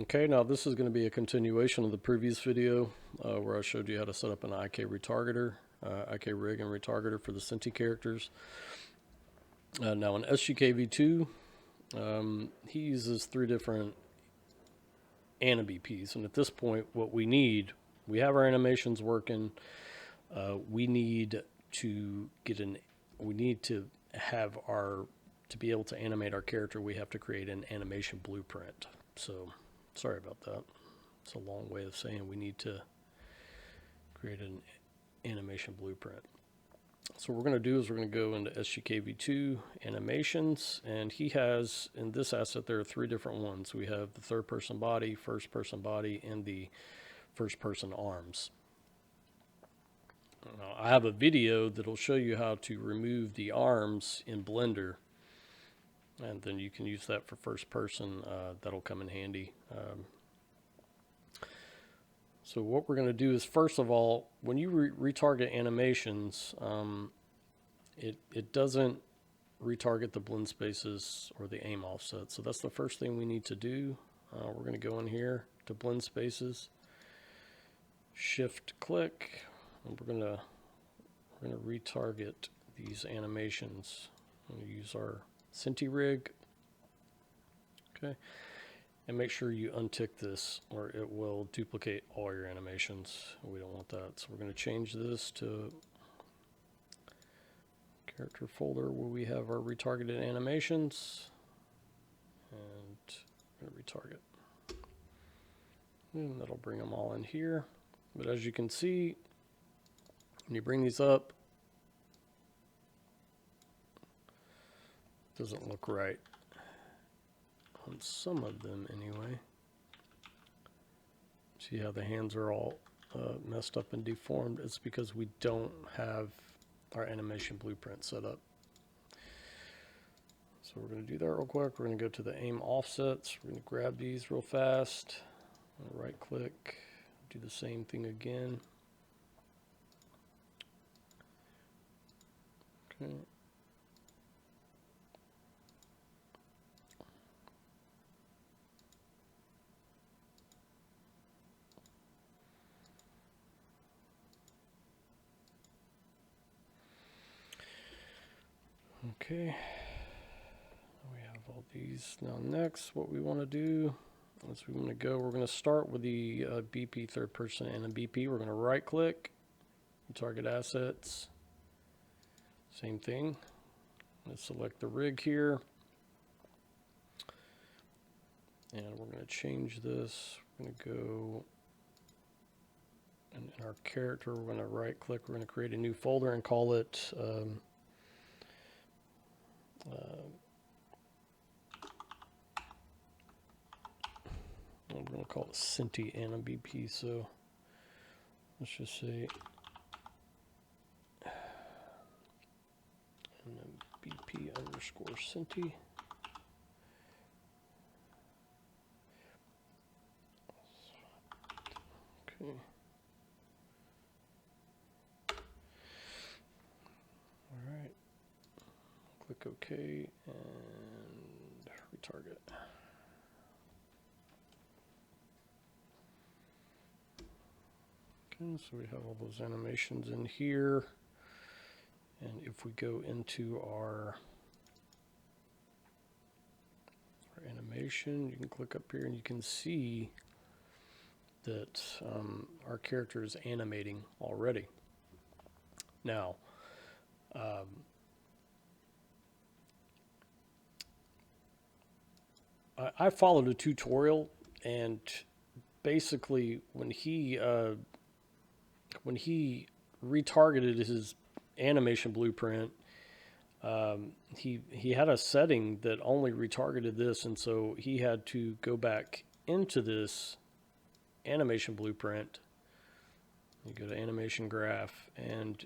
Okay, now this is going to be a continuation of the previous video where I showed you how to set up an IK retargeter, IK rig and retargeter for the Synty characters. Now in SGKV2, he uses 3 different Anim BPs, and at this point what we have our animations working, we need to be able to animate our character, we have to create an animation blueprint. So sorry about that. It's a long way of saying we need to create an animation blueprint. So what we're going to do is we're going to go into SGKV2 animations, and he has, in this asset, there are 3 different ones. We have the third person body, first person body, and the first person arms. Now, I have a video that'll show you how to remove the arms in Blender, and then you can use that for first person. That'll come in handy. So what we're going to do is, first of all, when you retarget animations, it doesn't retarget the blend spaces or the aim offset. So that's the first thing we need to do. We're going to go in here to blend spaces, shift click, and we're going to retarget these animations. I'm going to use our Synty rig. Okay. And make sure you untick this or it will duplicate all your animations. We don't want that. So we're going to change this to character folder where we have our retargeted animations. And we're going to retarget. And that'll bring them all in here. But as you can see, when you bring these up, it doesn't look right. On some of them anyway. See how the hands are all messed up and deformed? It's because we don't have our animation blueprint set up. So we're going to do that real quick. We're going to go to the aim offsets. We're going to grab these real fast. Right click, do the same thing again. Okay. Okay, we have all these. Now next, what we want to do is we're going to start with the BP third person and a BP. We're going to right click, target assets, same thing. Let's select the rig here. And we're going to change this. We're going to go in our character, we're going to right click, we're going to create a new folder and call it we're going to call it Synty Anim BP. So let's just say and then BP underscore Synty. Okay. All right. Click OK and retarget. Okay, so we have all those animations in here. And if we go into our animation, you can click up here and you can see that our character is animating already. Now, I followed a tutorial, and basically when he retargeted his animation blueprint, he had a setting that only retargeted this, and so he had to go back into this animation blueprint. You go to animation graph, and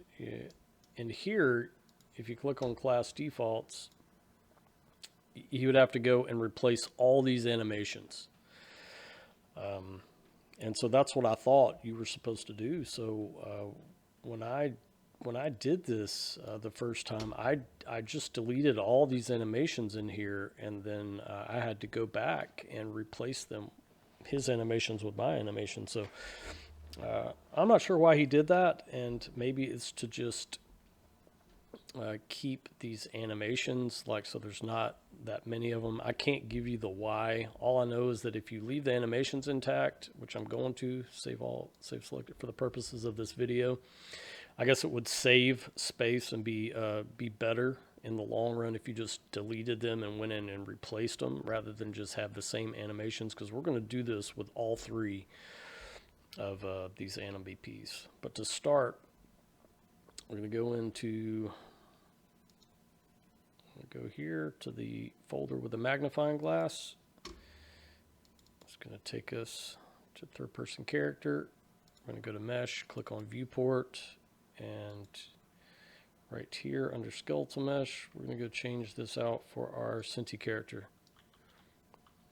in here, if you click on class defaults, you would have to go and replace all these animations. And so that's what I thought you were supposed to do. So when I did this the first time, I just deleted all these animations in here, and then I had to go back and replace them his animations with my animation. So I'm not sure why he did that, and maybe it's to just keep these animations like so there's not that many of them. I can't give you the why. All I know is that if you leave the animations intact, which I'm going to save selected for the purposes of this video, I guess it would save space and be better in the long run if you just deleted them and went in and replaced them rather than just have the same animations, because we're going to do this with all three of these Anim BPs. But to start, we're going to go into go here to the folder with the magnifying glass. It's going to take us to third person character. We're going to go to mesh, click on viewport, and right here under skeletal mesh, we're going to go change this out for our Synty character.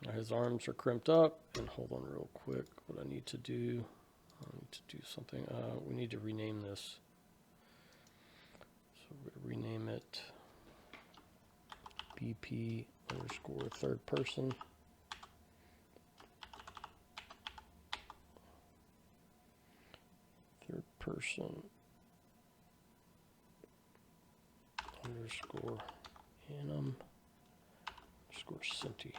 Now his arms are crimped up, and hold on real quick. What I need to do something. We need to rename this. So we're going to rename it BP underscore third person. Third person underscore Anim underscore Synty.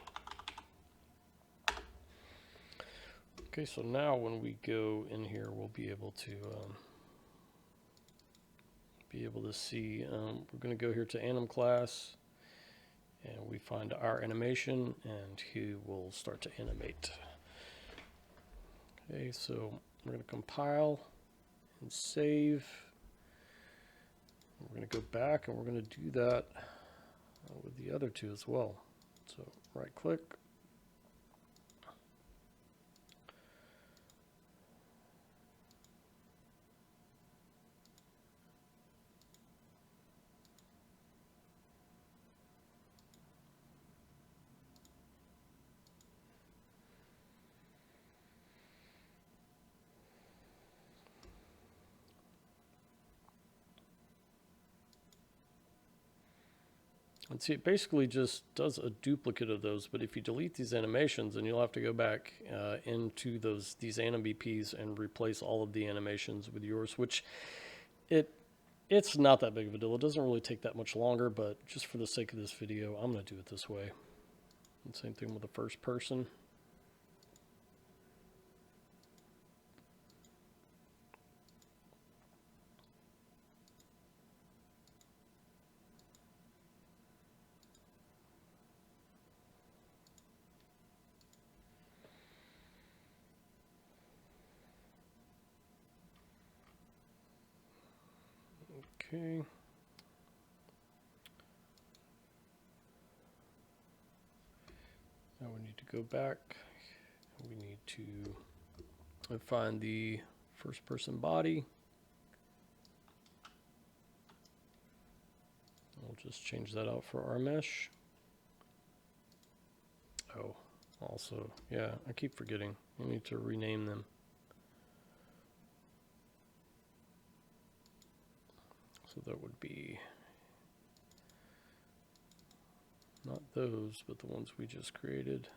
Okay, so now when we go in here, we'll be able to see. We're going to go here to Anim class, and we find our animation, and he will start to animate. Okay, so we're going to compile and save. We're going to go back, and we're going to do that with the other two as well. So right click. And see, it basically just does a duplicate of those, but if you delete these animations, then you'll have to go back into these Anim BPs and replace all of the animations with yours, which it's not that big of a deal. It doesn't really take that much longer, but just for the sake of this video, I'm going to do it this way. And same thing with the first person. Okay. Now we need to go back. We need to find the first person body. We'll just change that out for our mesh. Oh, also, yeah, I keep forgetting. We need to rename them. So that would be not those, but the ones we just created.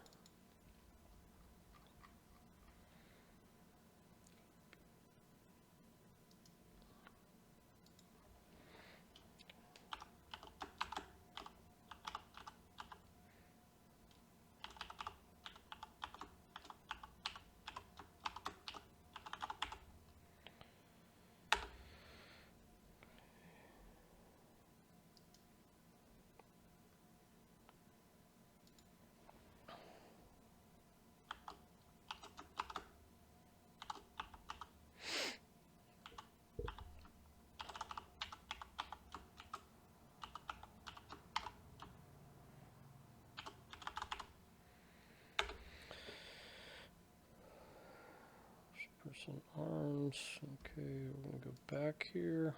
Person arms. Okay, we're going to go back here.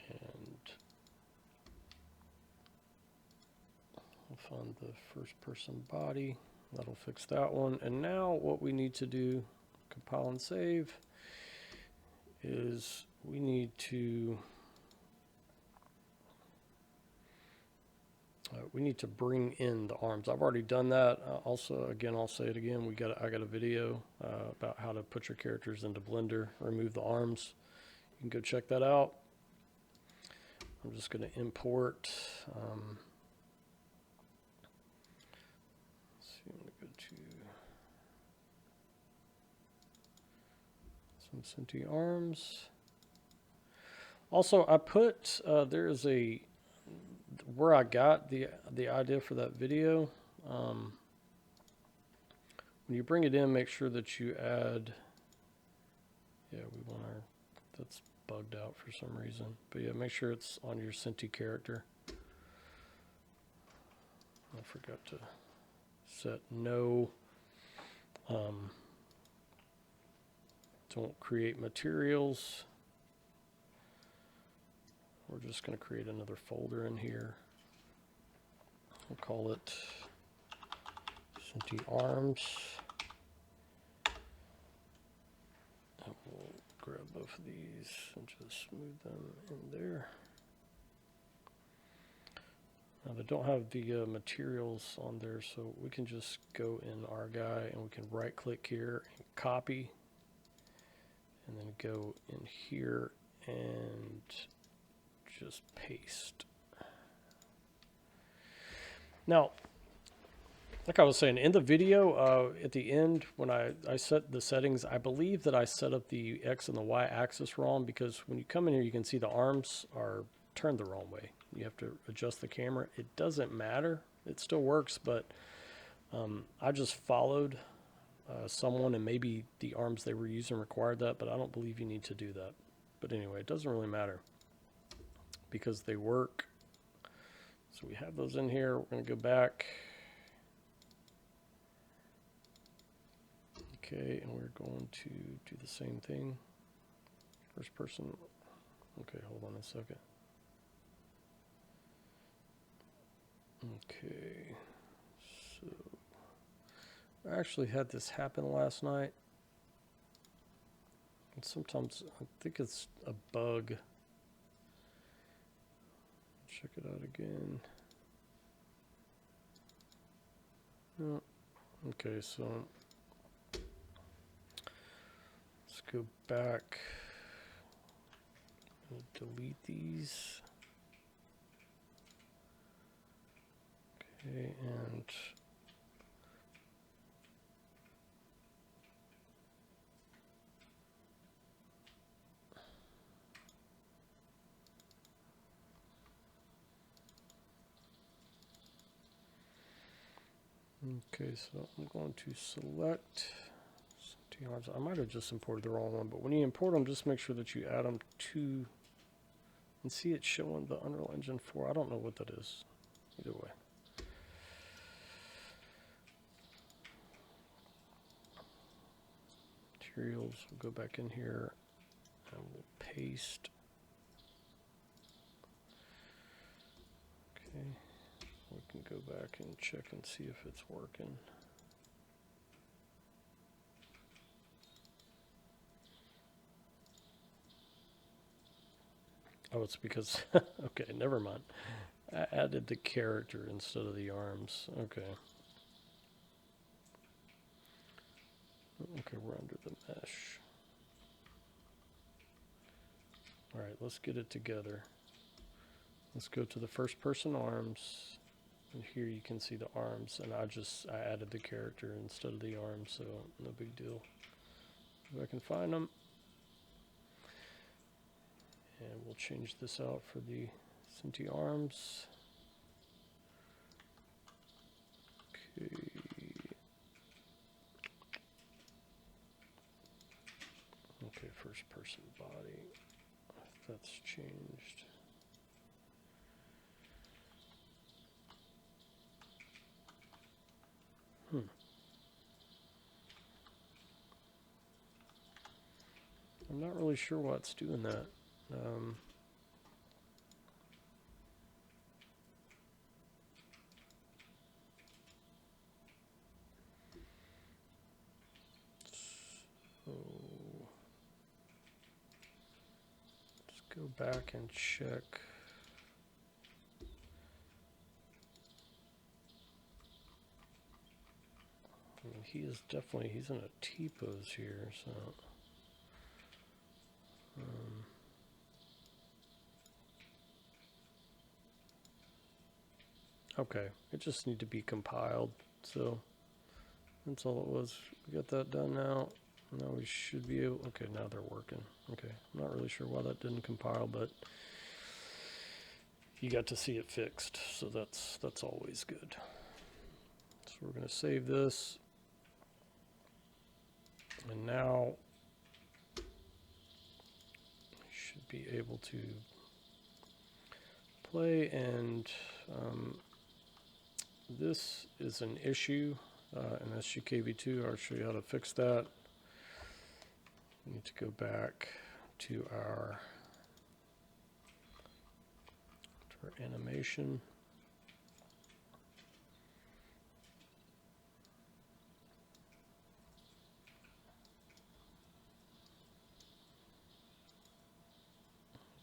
And we'll find the first person body. That'll fix that one. And now what we need to do, compile and save, is we need to we need to bring in the arms. I've already done that. Also, again, I'll say it again. I got a video about how to put your characters into Blender, remove the arms. You can go check that out. I'm just going to import. Let's see, I'm going to go to some Synty arms. Also, I put there is a where I got the idea for that video. When you bring it in, make sure that you add. Yeah, we want our. That's bugged out for some reason, but yeah, make sure it's on your Synty character. I forgot to set no. Don't create materials. We're just going to create another folder in here. We'll call it Synty Arms. And we'll grab both of these and just move them in there. Now they don't have the materials on there, so we can just go in our guy and we can right click here and copy. And then go in here and just paste. Now, like I was saying, in the video, at the end, when I set the settings, I believe that I set up the X and the Y axis wrong, because when you come in here, you can see the arms are turned the wrong way. You have to adjust the camera. It doesn't matter. It still works, but I just followed someone, and maybe the arms they were using required that, but I don't believe you need to do that. But anyway, it doesn't really matter because they work. So we have those in here. We're going to go back. Okay, and we're going to do the same thing. First person. Okay, hold on a second. Okay, so I actually had this happen last night. And sometimes I think it's a bug. Check it out again. Oh, okay, so let's go back. We'll delete these. Okay, and okay, so I'm going to select Synty arms. I might have just imported the wrong one, but when you import them, just make sure that you add them to, and see it showing the Unreal Engine 4. I don't know what that is. Either way. Materials, we'll go back in here and we'll paste. Okay. We can go back and check and see if it's working. Oh, it's because, okay, never mind. I added the character instead of the arms. Okay. Okay, we're under the mesh. All right, let's get it together. Let's go to the first person arms. And here you can see the arms, and I added the character instead of the arms, so no big deal. If I can find them. And we'll change this out for the Synty arms. Okay. Okay, first person body. That's changed. I'm not really sure why it's doing that. So let's go back and check. he is definitely, he's in a T-pose here, so. Okay, it just need to be compiled, so that's all it was. We got that done now. Now we should be able, okay, now they're working. Okay, I'm not really sure why that didn't compile, but you got to see it fixed, so that's always good. So we're going to save this. And now we should be able to play, and this is an issue in SGKV2. I'll show you how to fix that. We need to go back to our animation.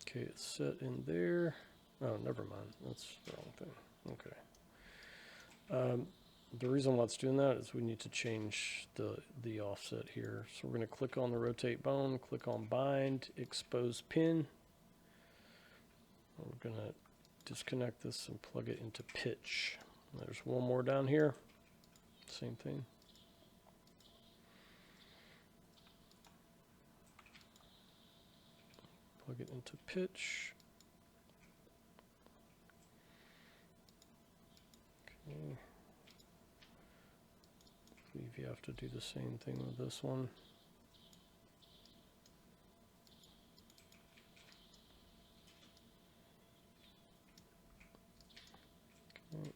Okay, it's set in there. Oh, never mind. That's the wrong thing. Okay. The reason why it's doing that is we need to change the offset here. So we're going to click on the rotate bone, click on bind, expose pin. We're going to disconnect this and plug it into pitch. There's one more down here. Same thing. Plug it into pitch. Okay. I believe you have to do the same thing with this one. Okay.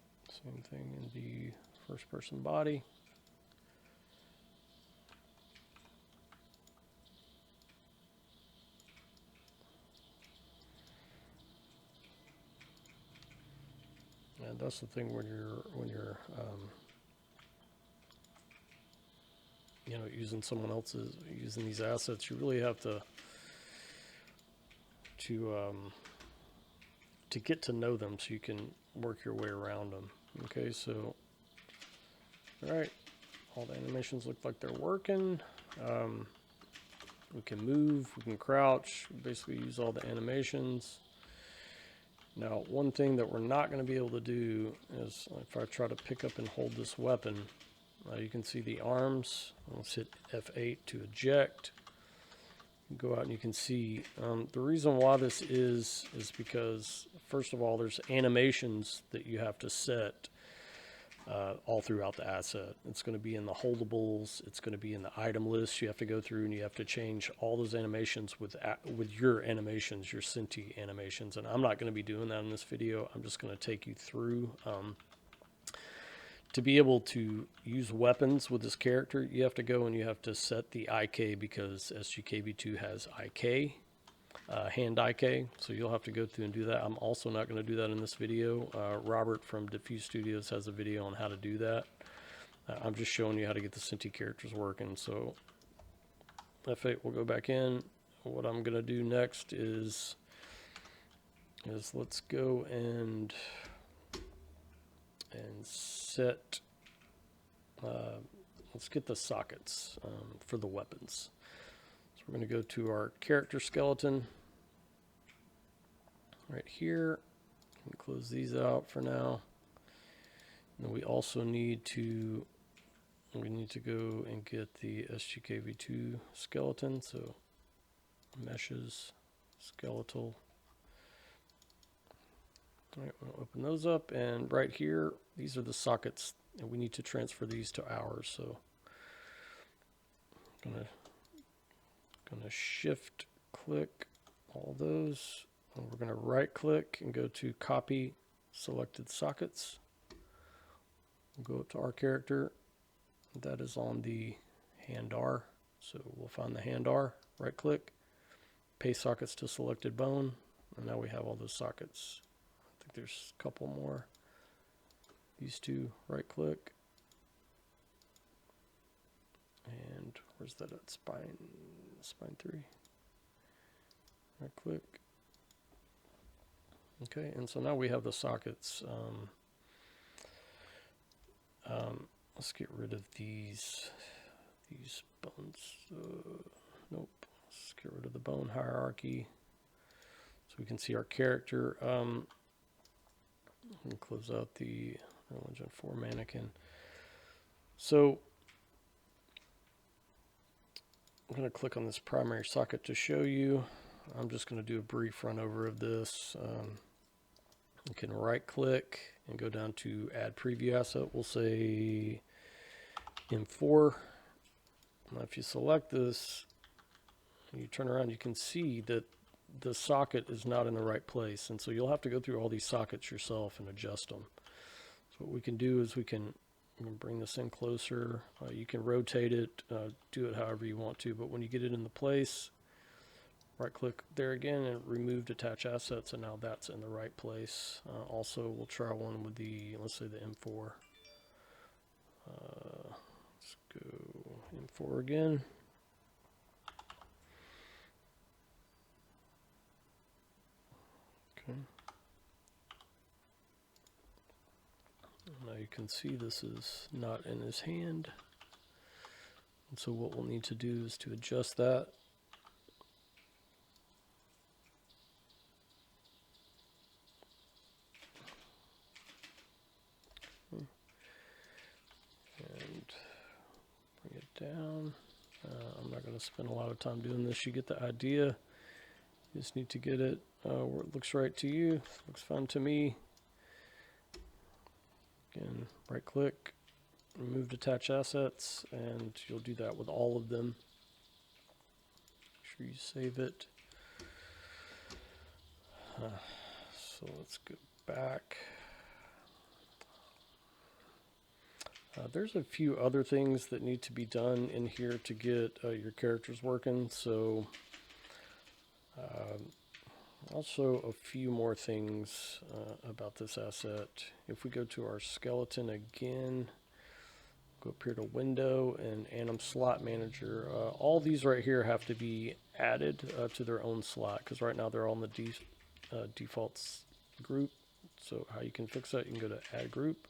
Same thing in the first person body. And that's the thing when you're you know, using someone else's, using these assets, you really have to get to know them so you can work your way around them. Okay, so all right, all the animations look like they're working. We can move, we can crouch, basically use all the animations. Now, one thing that we're not going to be able to do is if I try to pick up and hold this weapon, you can see the arms. Let's hit F8 to eject. Go out and you can see the reason why this is because, first of all, there's animations that you have to set all throughout the asset. It's going to be in the holdables. It's going to be in the item list. You have to go through and you have to change all those animations with your animations, your Synty animations. And I'm not going to be doing that in this video. I'm just going to take you through. To be able to use weapons with this character, you have to go and you have to set the IK, because SGKV2 has IK, hand IK, so you'll have to go through and do that. I'm also not going to do that in this video. Robert from Diffuse Studios has a video on how to do that. I'm just showing you how to get the Synty characters working. So F8 will go back in. What I'm going to do next is let's go and set, let's get the sockets for the weapons. So we're going to go to our character skeleton right here and close these out for now. And then we also need to go and get the SGKV2 skeleton. So meshes, skeletal. All right, we'll open those up, and right here, these are the sockets, and we need to transfer these to ours. So I'm gonna shift click all those, and we're gonna right click and go to copy selected sockets. We'll go up to our character. That is on the hand R. So we'll find the hand R, right click, paste sockets to selected bone, and now we have all those sockets. I think there's a couple more. These two, right click. And where's that at? Spine 3. Right click. Okay, and so now we have the sockets. let's get rid of these bones. Nope. Let's get rid of the bone hierarchy so we can see our character. And close out the Legend 4 mannequin. So I'm going to click on this primary socket to show you. I'm just going to do a brief run over of this. You can right click and go down to add preview asset. We'll say M4. Now if you select this, you turn around, you can see that the socket is not in the right place. And so you'll have to go through all these sockets yourself and adjust them. So what we can do is we can bring this in closer. You can rotate it, do it however you want to, but when you get it into place, right click there again and remove detach assets, and now that's in the right place. Also, we'll try one with the, let's say the M4. Let's go M4 again. Okay. Now you can see this is not in his hand. And so what we'll need to do is to adjust that. And bring it down. I'm not going to spend a lot of time doing this. You get the idea. You just need to get it where it looks right to you. Looks fine to me. Again, right click, remove detach assets, and you'll do that with all of them. Make sure you save it. So let's go back. There's a few other things that need to be done in here to get your characters working. So also a few more things about this asset. If we go to our skeleton again, go up here to window and Anim slot manager, all these right here have to be added to their own slot, because right now they're all in the defaults group. So how you can fix that, you can go to add group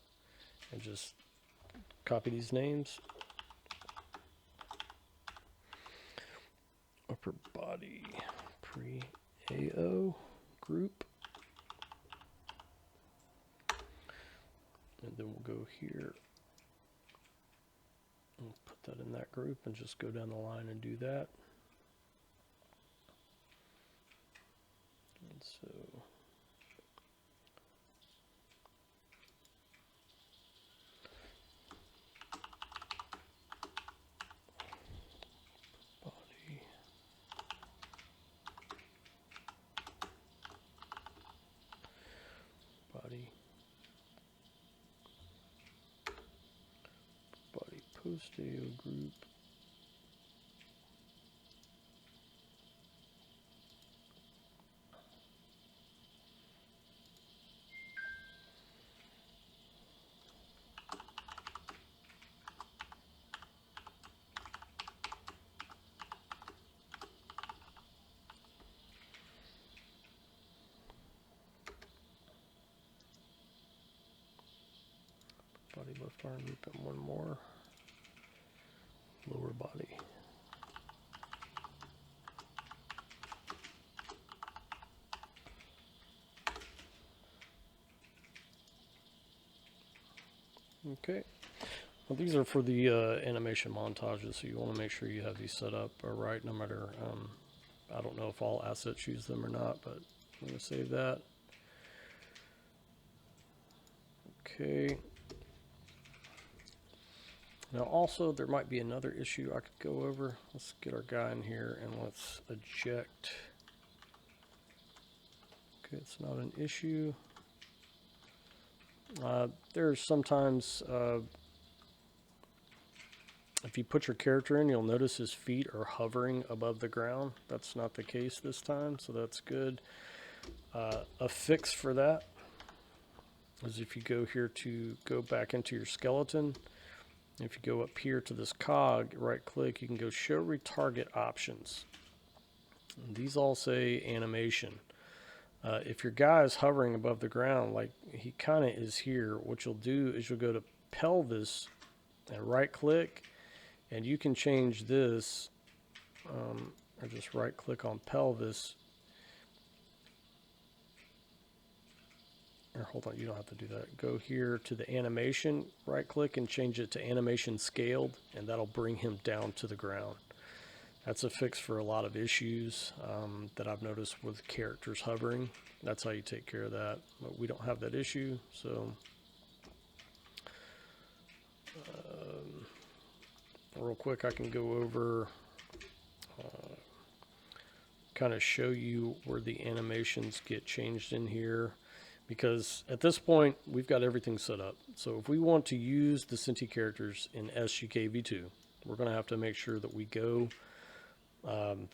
and just copy these names. Upper body pre-AO group. And then we'll go here and put that in that group and just go down the line and do that. And so body post-AO group. Body left arm group and one more. Lower body. Okay. Well, these are for the animation montages, so you want to make sure you have these set up right, no matter, I don't know if all assets use them or not, but I'm going to save that. Okay. Now also, there might be another issue I could go over. Let's get our guy in here and let's eject. Okay, it's not an issue. There's sometimes, if you put your character in, you'll notice his feet are hovering above the ground. That's not the case this time, so that's good. A fix for that is if you go here to go back into your skeleton, if you go up here to this cog, right click, you can go show retarget options. And these all say animation. If your guy is hovering above the ground, like he kind of is here, what you'll do is you'll go to pelvis and right click, and you can change this, or just right click on pelvis. Or hold on, you don't have to do that. Go here to the animation, right click and change it to animation scaled, and that'll bring him down to the ground. That's a fix for a lot of issues that I've noticed with characters hovering. That's how you take care of that. But we don't have that issue, so real quick I can go over, kind of show you where the animations get changed in here. Because at this point, we've got everything set up. So if we want to use the Synty characters in SGK v2, we're going to have to make sure that we go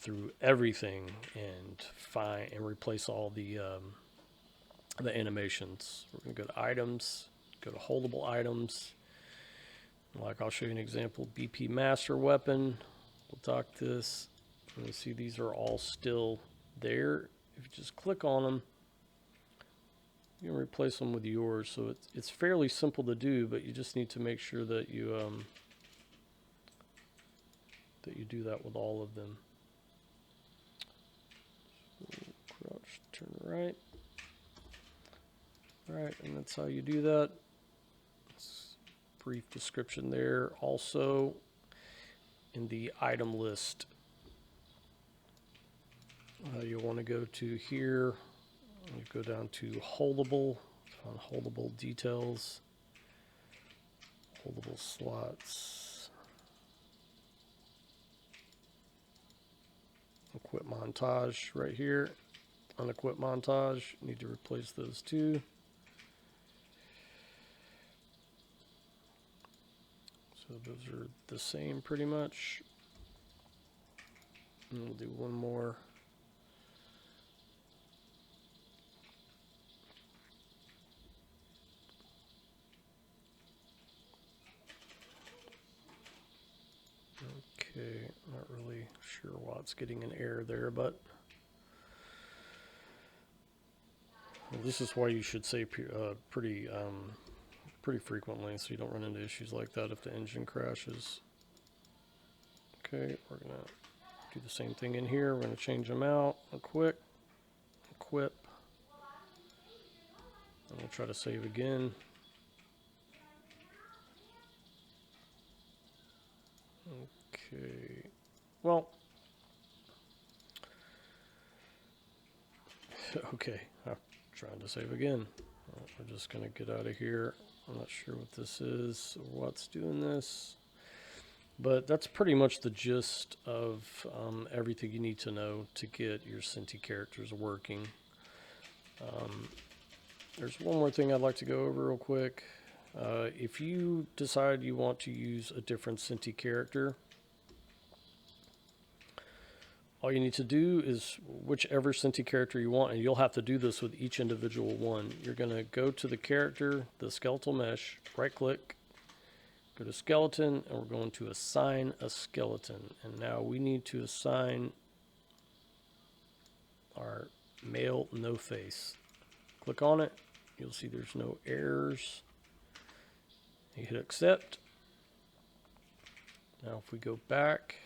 through everything and find and replace all the animations. We're going to go to items, go to holdable items. Like I'll show you an example, BP Master Weapon. We'll dock this. And you see these are all still there. If you just click on them, you can replace them with yours. So it's fairly simple to do, but you just need to make sure that you do that with all of them. So crouch, turn right. Right, and that's how you do that. Brief description there. Also, in the item list, you'll want to go to here. You go down to holdable, on holdable details, holdable slots, equip montage right here. Unequip montage, you need to replace those two. So those are the same pretty much. And we'll do one more. Okay, not really sure why it's getting an error there, but well, this is why you should save pretty frequently, so you don't run into issues like that if the engine crashes. Okay, we're gonna do the same thing in here. We're gonna change them out. Equip. I'm gonna try to save again. Okay, well, okay, I'm trying to save again. Well, we're just gonna get out of here. I'm not sure what this is or what's doing this, but that's pretty much the gist of everything you need to know to get your Synty characters working. There's one more thing I'd like to go over real quick. If you decide you want to use a different Synty character, all you need to do is whichever Synty character you want, and you'll have to do this with each individual one. You're going to go to the character, the skeletal mesh, right click, go to skeleton, and we're going to assign a skeleton. And now we need to assign our male no face. Click on it, you'll see there's no errors. You hit accept. Now if we go back,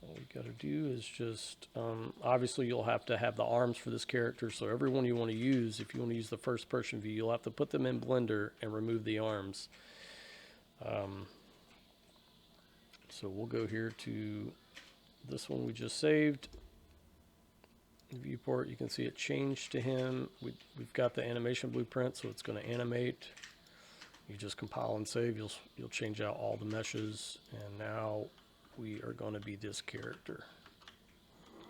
all we got to do is just, obviously you'll have to have the arms for this character, so everyone you want to use, if you want to use the first person view, you'll have to put them in Blender and remove the arms. So we'll go here to this one we just saved. Viewport, you can see it changed to him. We've got the animation blueprint, so it's going to animate. You just compile and save. You'll change out all the meshes, and now we are going to be this character.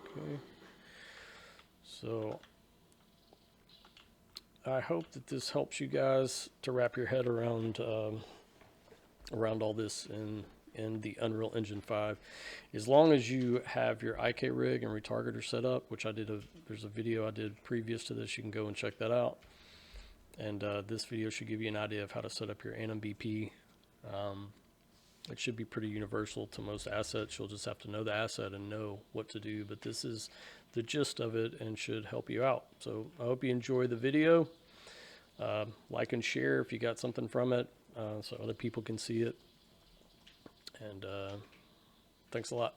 Okay, so I hope that this helps you guys to wrap your head around all this in the Unreal Engine 5. As long as you have your IK rig and retargeter set up, which I did there's a video I did previous to this, you can go and check that out. And this video should give you an idea of how to set up your Anim BP. It should be pretty universal to most assets. You'll just have to know the asset and know what to do, but this is the gist of it and should help you out. So I hope you enjoy the video. Like and share if you got something from it, so other people can see it. And thanks a lot.